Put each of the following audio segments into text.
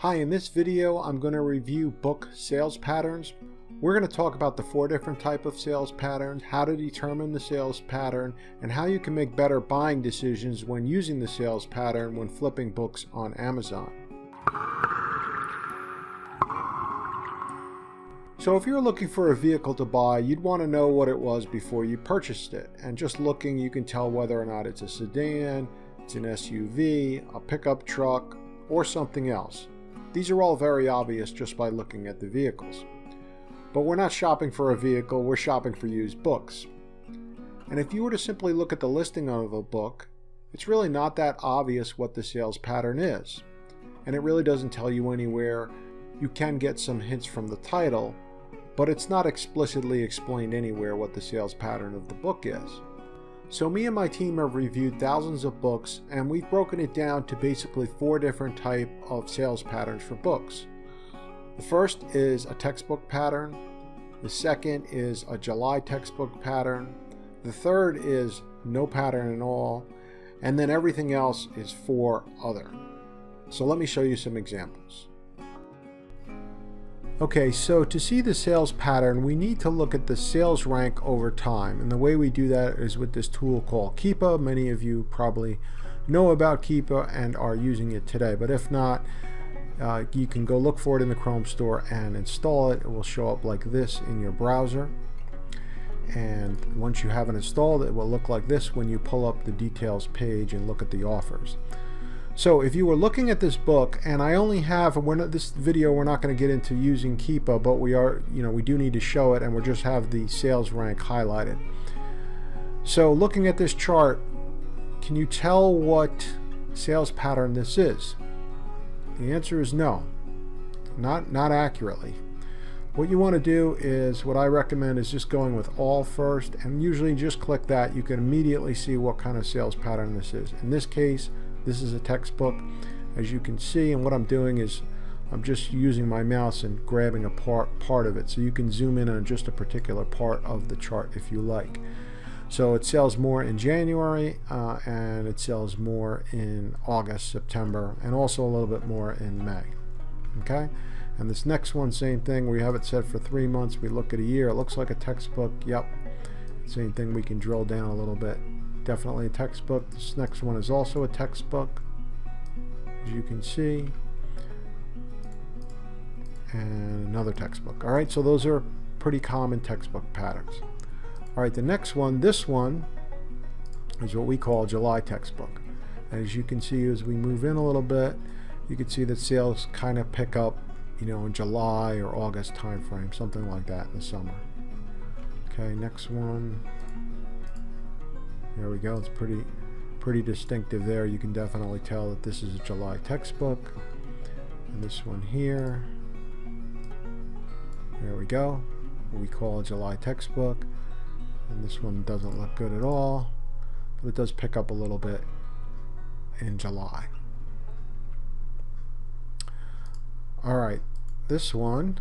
Hi, in this video I'm going to review book sales patterns. We're going to talk about the 4 different types of sales patterns, how to determine the sales pattern, and how you can make better buying decisions when using the sales pattern when flipping books on Amazon. So if you're looking for a vehicle to buy, you'd want to know what it was before you purchased it. And just looking, you can tell whether or not it's a sedan, it's an SUV, a pickup truck, or something else. These are all very obvious just by looking at the vehicles. But we're not shopping for a vehicle, we're shopping for used books. And if you were to simply look at the listing of a book, it's really not that obvious what the sales pattern is. And it really doesn't tell you anywhere. You can get some hints from the title, but it's not explicitly explained anywhere what the sales pattern of the book is. So me and my team have reviewed thousands of books, and we've broken it down to basically 4 different types of sales patterns for books. The first is a textbook pattern. The second is a July textbook pattern. The third is no pattern at all. And then everything else is for other. So let me show you some examples. Okay, so to see the sales pattern, we need to look at the sales rank over time. And the way we do that is with this tool called a.k.a. Many of you probably know about a.k.a. and are using it today. But if not, you can go look for it in the Chrome store and install it. It will show up like this in your browser. And once you have it installed, it will look like this when you pull up the details page and look at the offers. So if you were looking at this book, and I only have, this video we're not going to get into using a.k.a. but we are, we do need to show it, and we'll just have the sales rank highlighted. So looking at this chart, can you tell what sales pattern this is? The answer is no, not accurately. What you want to do is, what I recommend is just going with all first, and usually just click that. You can immediately see what kind of sales pattern this is. In this case, this is a textbook, as you can see, and what I'm doing is I'm just using my mouse and grabbing a part of it, so you can zoom in on just a particular part of the chart if you like. So it sells more in January, and it sells more in August, September, and also a little bit more in May. Okay, and this next one, same thing. We have it set for 3 months. We look at a year. It looks like a textbook. Yep, same thing. We can drill down a little bit. Definitely a textbook. This next one is also a textbook, as you can see, and another textbook. All right, so those are pretty common textbook patterns. All right, the next one, this one is what we call July textbook. As you can see, as we move in a little bit, you can see that sales kind of pick up, in July or August time frame, something like that in the summer. Okay, next one. There we go. It's pretty distinctive there. You can definitely tell that this is a July textbook. And this one here, there we go. What we call a July textbook. And this one doesn't look good at all, but it does pick up a little bit in July. All right, this one.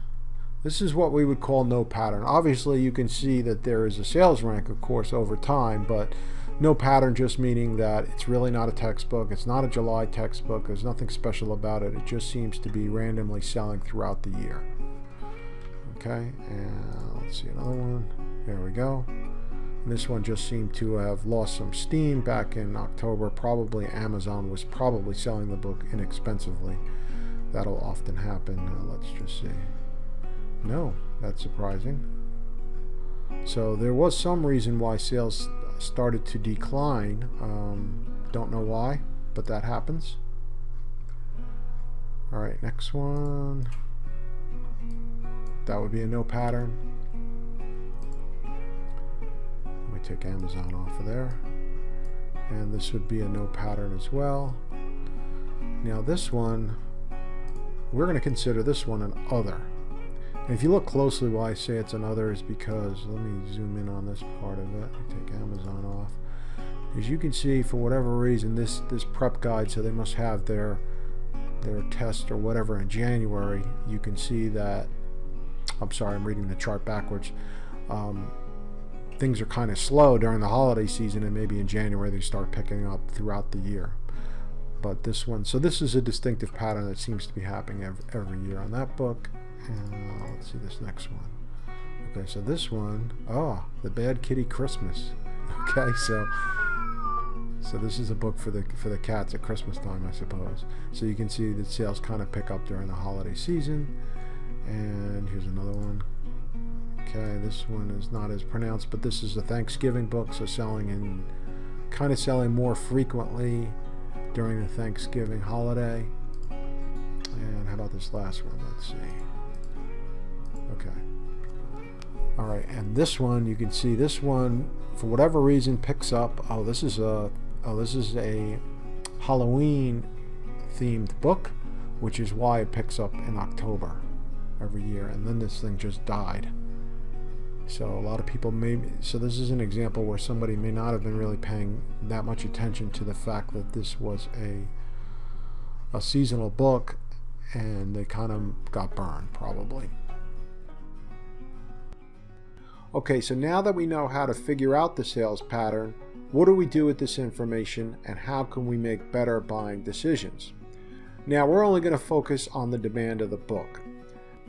This is what we would call no pattern. Obviously, you can see that there is a sales rank, of course, over time, but no pattern just meaning that it's really not a textbook. It's not a July textbook. There's nothing special about it. It just seems to be randomly selling throughout the year. Okay, and let's see another one. There we go. And this one just seemed to have lost some steam back in October. Probably Amazon was probably selling the book inexpensively. That'll often happen. Let's just see. No, that's surprising. So there was some reason why sales started to decline. Don't know why, but that happens. All right, next one. That would be a no pattern. Let me take Amazon off of there. And this would be a no pattern as well. Now this one, we're going to consider this one an other. And if you look closely, why I say it's another is because, let me zoom in on this part of it. Take Amazon off. As you can see, for whatever reason, this prep guide, so they must have their test or whatever in January. You can see that, I'm sorry, I'm reading the chart backwards. Things are kind of slow during the holiday season, and maybe in January they start picking up throughout the year. But this one, so this is a distinctive pattern that seems to be happening every year on that book. And let's see this next one. Okay, so this one, oh, The Bad Kitty Christmas. Okay, so this is a book for the cats at Christmas time, I suppose. So you can see that sales kind of pick up during the holiday season. And here's another one. Okay, this one is not as pronounced, but this is a Thanksgiving book, so selling more frequently during the Thanksgiving holiday. And how about this last one? Let's see. Okay. All right, and this one, you can see this one for whatever reason picks up. This is a Halloween themed book, which is why it picks up in October every year, and then this thing just died. So a lot of people so this is an example where somebody may not have been really paying that much attention to the fact that this was a seasonal book, and they kind of got burned probably. Okay, so now that we know how to figure out the sales pattern, what do we do with this information, and how can we make better buying decisions? Now, we're only going to focus on the demand of the book.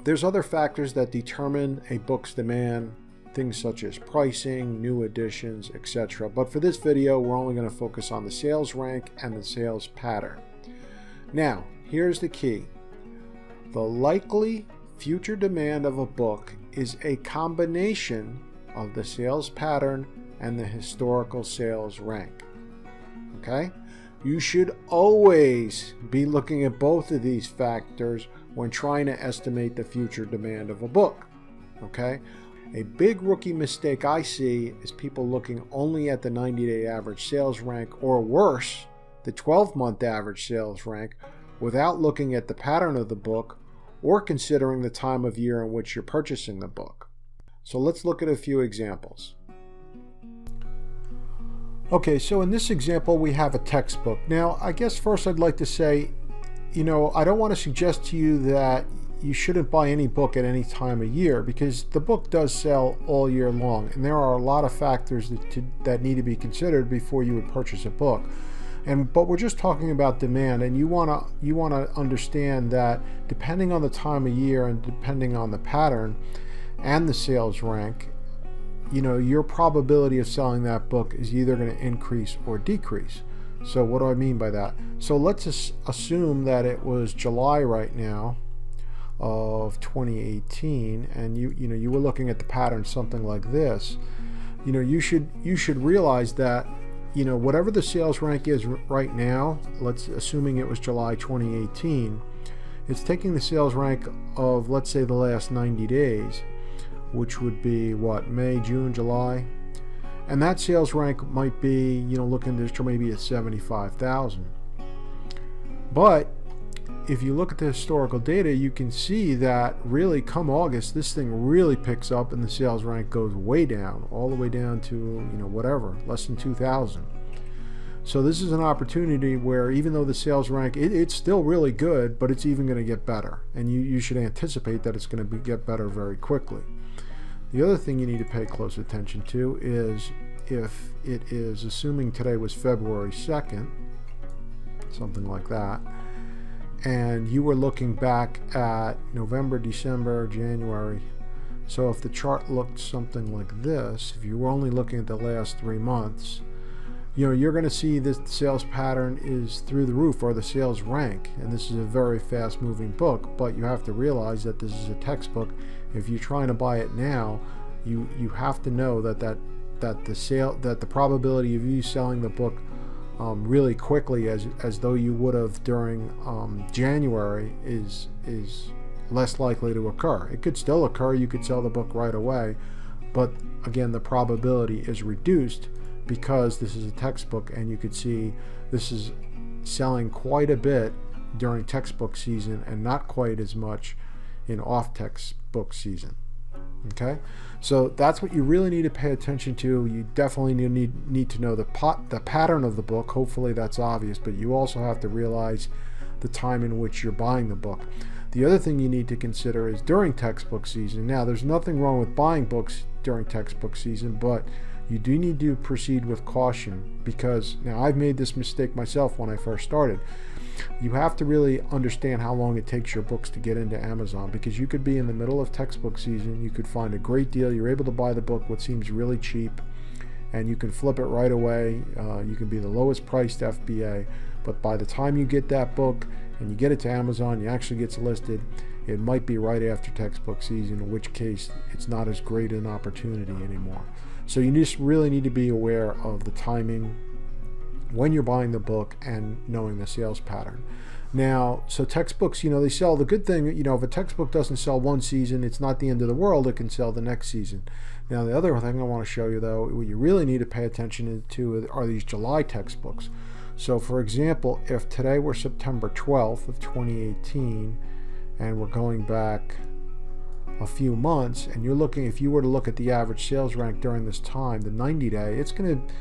There's other factors that determine a book's demand, things such as pricing, new editions, etc. But for this video, we're only going to focus on the sales rank and the sales pattern. Now, here's the key. The likely future demand of a book is a combination of the sales pattern and the historical sales rank. Okay? You should always be looking at both of these factors when trying to estimate the future demand of a book. Okay? A big rookie mistake I see is people looking only at the 90-day average sales rank, or worse, the 12-month average sales rank, without looking at the pattern of the book or considering the time of year in which you're purchasing the book. So let's look at a few examples. Okay, so in this example we have a textbook. Now, I guess first I'd like to say, I don't want to suggest to you that you shouldn't buy any book at any time of year, because the book does sell all year long, and there are a lot of factors that need to be considered before you would purchase a book. But we're just talking about demand, and you want to understand that depending on the time of year and depending on the pattern and the sales rank, your probability of selling that book is either going to increase or decrease. So what do I mean by that? So let's assume that it was July right now of 2018, and you were looking at the pattern something like this. You should realize that whatever the sales rank is right now, assuming it was July 2018, it's taking the sales rank of, let's say, the last 90 days, which would be what, May, June, July, and that sales rank might be looking to maybe at 75,000. But if you look at the historical data, you can see that really come August, this thing really picks up and the sales rank goes way down, all the way down to, whatever, less than 2,000. So this is an opportunity where even though the sales rank, it's still really good, but it's even going to get better. And you should anticipate that it's going to get better very quickly. The other thing you need to pay close attention to is if it is, assuming today was February 2nd, something like that, and you were looking back at November, December, January. So if the chart looked something like this, if you were only looking at the last 3 months, you're going to see this sales pattern is through the roof, or the sales rank. And this is a very fast moving book, but you have to realize that this is a textbook. If you're trying to buy it now, you have to know that the probability of you selling the book really quickly, as though you would have during January, is less likely to occur. It could still occur, you could sell the book right away, but again, the probability is reduced because this is a textbook, and you could see this is selling quite a bit during textbook season and not quite as much in off textbook season. Okay, so that's what you really need to pay attention to. You definitely need to know the pattern of the book. Hopefully that's obvious, but you also have to realize the time in which you're buying the book. The other thing you need to consider is during textbook season. Now, there's nothing wrong with buying books during textbook season, but you do need to proceed with caution, because now I've made this mistake myself when I first started. You have to really understand how long it takes your books to get into Amazon, because you could be in the middle of textbook season, you could find a great deal, you're able to buy the book what seems really cheap, and you can flip it right away. You can be the lowest priced FBA, but by the time you get that book and you get it to Amazon, you actually gets listed, it might be right after textbook season, in which case it's not as great an opportunity anymore. So you just really need to be aware of the timing when you're buying the book and knowing the sales pattern. Now, so textbooks, they sell. The good thing, if a textbook doesn't sell one season, it's not the end of the world. It can sell the next season. Now, the other thing I want to show you, though, what you really need to pay attention to are these July textbooks. So, for example, if today were September 12th of 2018, and we're going back a few months, and you're looking, if you were to look at the average sales rank during this time, the 90-day, it's going to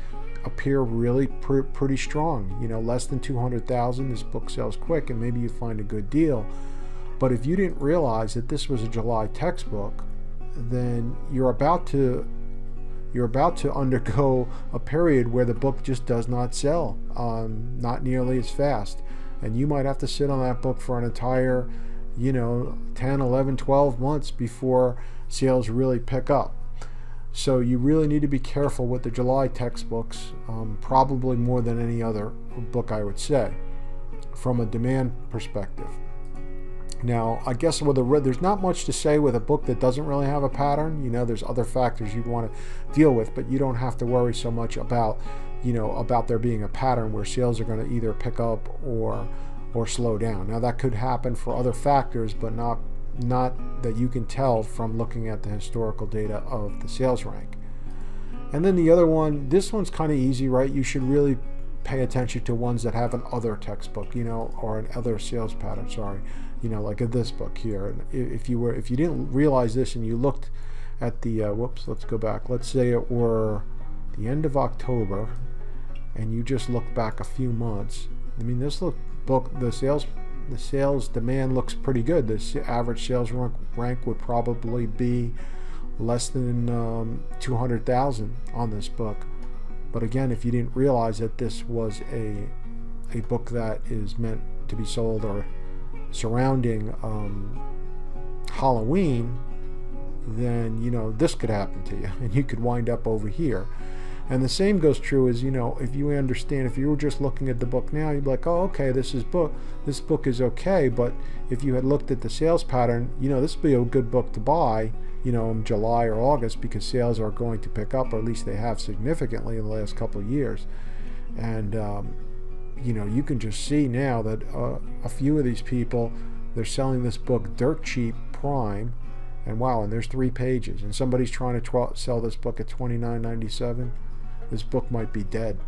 appear really pretty strong. Less than 200,000. This book sells quick, and maybe you find a good deal. But if you didn't realize that this was a July textbook, then you're about to undergo a period where the book just does not sell, not nearly as fast, and you might have to sit on that book for an entire 10, 11, 12 months before sales really pick up. So you really need to be careful with the July textbooks, probably more than any other book, I would say, from a demand perspective. Now, I guess there's not much to say with a book that doesn't really have a pattern. There's other factors you'd want to deal with, but you don't have to worry so much about there being a pattern where sales are going to either pick up or slow down. Now, that could happen for other factors, but not that you can tell from looking at the historical data of the sales rank. And then the other one, this one's kind of easy, right? You should really pay attention to ones that have an other textbook, or an other sales pattern, like this book here. And if you didn't realize this and you looked at the, let's go back. Let's say it were the end of October and you just looked back a few months. This book, the sales demand looks pretty good. The average sales rank would probably be less than 200,000 on this book. But again, if you didn't realize that this was a book that is meant to be sold or surrounding Halloween, then this could happen to you, and you could wind up over here. And the same goes true as, if you understand, if you were just looking at the book now, you'd be like, oh, okay, this book is okay. But if you had looked at the sales pattern, this would be a good book to buy, in July or August, because sales are going to pick up, or at least they have significantly in the last couple of years. And, you can just see now that a few of these people, they're selling this book dirt cheap prime, and wow, and there's 3 pages, and somebody's trying to sell this book at $29.97. This book might be dead.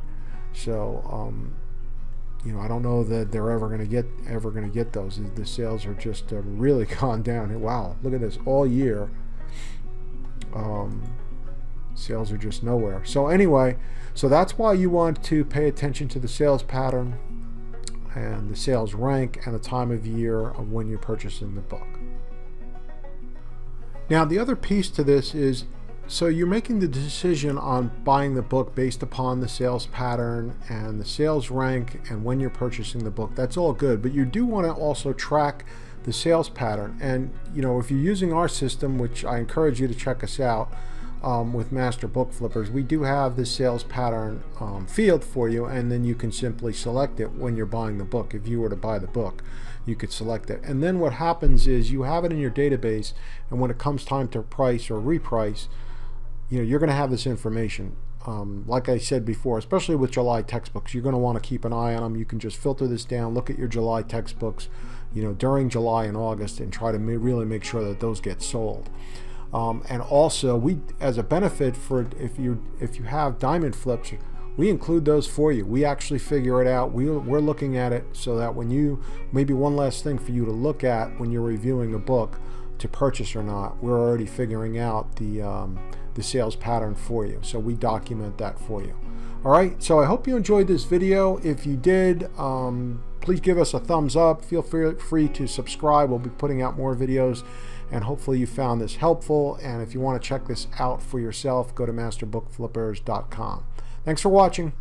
So, I don't know that they're ever going to get those. The sales are just really gone down. Wow, look at this, all year. Sales are just nowhere. So anyway, so that's why you want to pay attention to the sales pattern and the sales rank and the time of year of when you're purchasing the book. Now, the other piece to this is, so you're making the decision on buying the book based upon the sales pattern and the sales rank and when you're purchasing the book. That's all good, but you do want to also track the sales pattern. And if you're using our system, which I encourage you to check us out with Master Book Flippers, we do have the sales pattern field for you, and then you can simply select it when you're buying the book. If you were to buy the book, you could select it, and then what happens is you have it in your database, and when it comes time to price or reprice, you're going to have this information. Like I said before, especially with July textbooks, you're going to want to keep an eye on them. You can just filter this down, look at your July textbooks, during July and August, and try to really make sure that those get sold. And also, we, as a benefit for if you have diamond flips, we include those for you. We actually figure it out. We're looking at it so that when maybe one last thing for you to look at when you're reviewing a book to purchase or not, we're already figuring out the sales pattern for you. So we document that for you. All right, so I hope you enjoyed this video. If you did, please give us a thumbs up. Feel free to subscribe. We'll be putting out more videos. and hopefully you found this helpful. And if you want to check this out for yourself, go to masterbookflippers.com. Thanks for watching.